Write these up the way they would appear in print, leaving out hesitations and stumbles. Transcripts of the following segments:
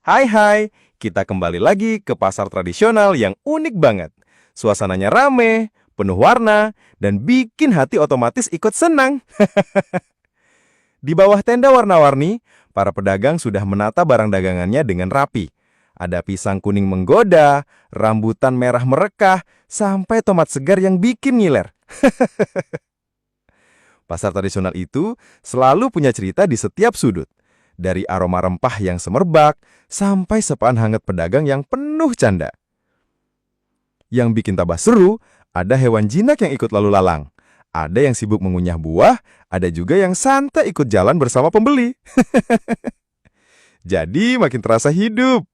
Hai, kita kembali lagi ke pasar tradisional yang unik banget. Suasananya rame, penuh warna, dan bikin hati otomatis ikut senang. Di bawah tenda warna-warni, para pedagang sudah menata barang dagangannya dengan rapi. Ada pisang kuning menggoda, rambutan merah merekah, sampai tomat segar yang bikin ngiler. Pasar tradisional itu selalu punya cerita di setiap sudut. Dari aroma rempah yang semerbak, sampai sepaan hangat pedagang yang penuh canda. Yang bikin tambah seru, ada hewan jinak yang ikut lalu lalang. Ada yang sibuk mengunyah buah, ada juga yang santai ikut jalan bersama pembeli. Jadi makin terasa hidup.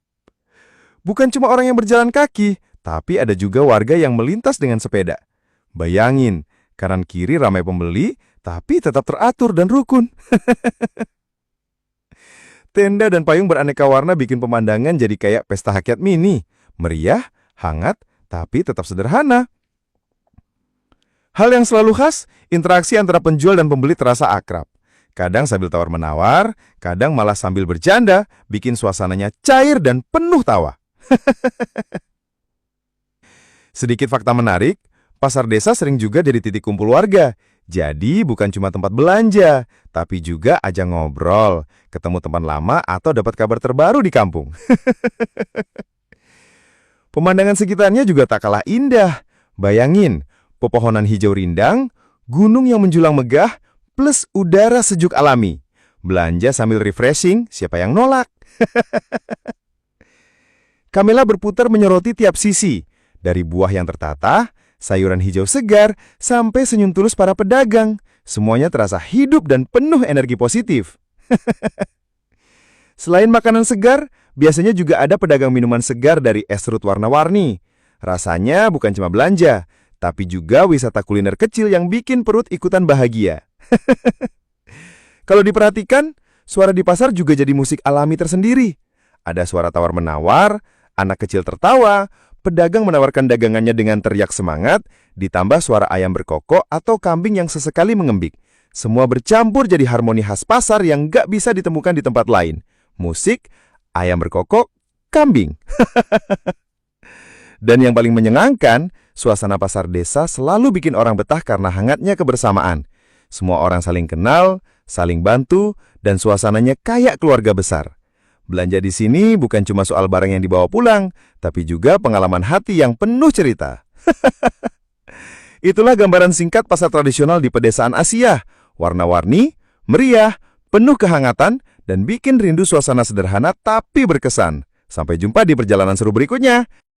Bukan cuma orang yang berjalan kaki, tapi ada juga warga yang melintas dengan sepeda. Bayangin, kanan kiri ramai pembeli, tapi tetap teratur dan rukun. Tenda dan payung beraneka warna bikin pemandangan jadi kayak pesta rakyat mini. Meriah, hangat, tapi tetap sederhana. Hal yang selalu khas, interaksi antara penjual dan pembeli terasa akrab. Kadang sambil tawar-menawar, kadang malah sambil bercanda, bikin suasananya cair dan penuh tawa. Sedikit fakta menarik, pasar desa sering juga jadi titik kumpul warga. Jadi bukan cuma tempat belanja, tapi juga ajang ngobrol, ketemu teman lama atau dapat kabar terbaru di kampung. Pemandangan sekitarnya juga tak kalah indah. Bayangin, pepohonan hijau rindang, gunung yang menjulang megah, plus udara sejuk alami. Belanja sambil refreshing, siapa yang nolak? Kamera berputar menyoroti tiap sisi, dari buah yang tertata, sayuran hijau segar, sampai senyum tulus para pedagang. Semuanya terasa hidup dan penuh energi positif. Selain makanan segar, biasanya juga ada pedagang minuman segar dari es serut warna-warni. Rasanya bukan cuma belanja, tapi juga wisata kuliner kecil yang bikin perut ikutan bahagia. Kalau diperhatikan, suara di pasar juga jadi musik alami tersendiri. Ada suara tawar-menawar, anak kecil tertawa, pedagang menawarkan dagangannya dengan teriak semangat, ditambah suara ayam berkokok atau kambing yang sesekali mengembik. Semua bercampur jadi harmoni khas pasar yang gak bisa ditemukan di tempat lain. Musik, ayam berkokok, kambing. Dan yang paling menyenangkan, suasana pasar desa selalu bikin orang betah karena hangatnya kebersamaan. Semua orang saling kenal, saling bantu, dan suasananya kayak keluarga besar. Belanja di sini bukan cuma soal barang yang dibawa pulang, tapi juga pengalaman hati yang penuh cerita. Itulah gambaran singkat pasar tradisional di pedesaan Asia. Warna-warni, meriah, penuh kehangatan, dan bikin rindu suasana sederhana tapi berkesan. Sampai jumpa di perjalanan seru berikutnya.